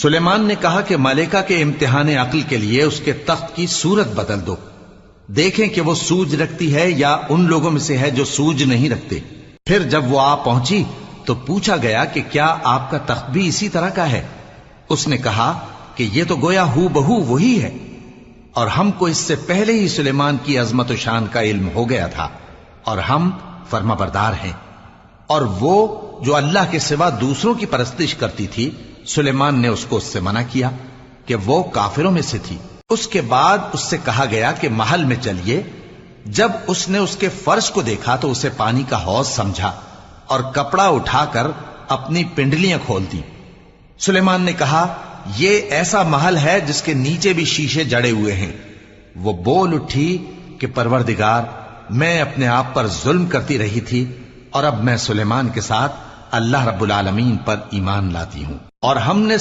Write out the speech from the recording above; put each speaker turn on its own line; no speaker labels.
سلیمان نے کہا کہ ملکہ کے امتحان عقل کے لیے اس کے تخت کی صورت بدل دو، دیکھیں کہ وہ سوج رکھتی ہے یا ان لوگوں میں سے ہے جو سوج نہیں رکھتے۔ پھر جب وہ آ پہنچی تو پوچھا گیا کہ کیا آپ کا تخت بھی اسی طرح کا ہے؟ اس نے کہا کہ یہ تو گویا ہو بہو وہی ہے، اور ہم کو اس سے پہلے ہی سلیمان کی عظمت و شان کا علم ہو گیا تھا، اور ہم فرما بردار ہیں۔ اور وہ جو اللہ کے سوا دوسروں کی پرستش کرتی تھی، سلیمان نے اس کو اس سے منع کیا کہ وہ کافروں میں سے تھی۔ اس کے بعد اس سے کہا گیا کہ محل میں چلیے۔ جب اس نے اس کے فرش کو دیکھا تو اسے پانی کا حوض سمجھا اور کپڑا اٹھا کر اپنی پنڈلیاں کھول دی۔ سلیمان نے کہا یہ ایسا محل ہے جس کے نیچے بھی شیشے جڑے ہوئے ہیں۔ وہ بول اٹھی کہ پروردگار، میں اپنے آپ پر ظلم کرتی رہی تھی، اور اب میں سلیمان کے ساتھ اللہ رب العالمین پر ایمان لاتی ہوں۔ اور ہم نے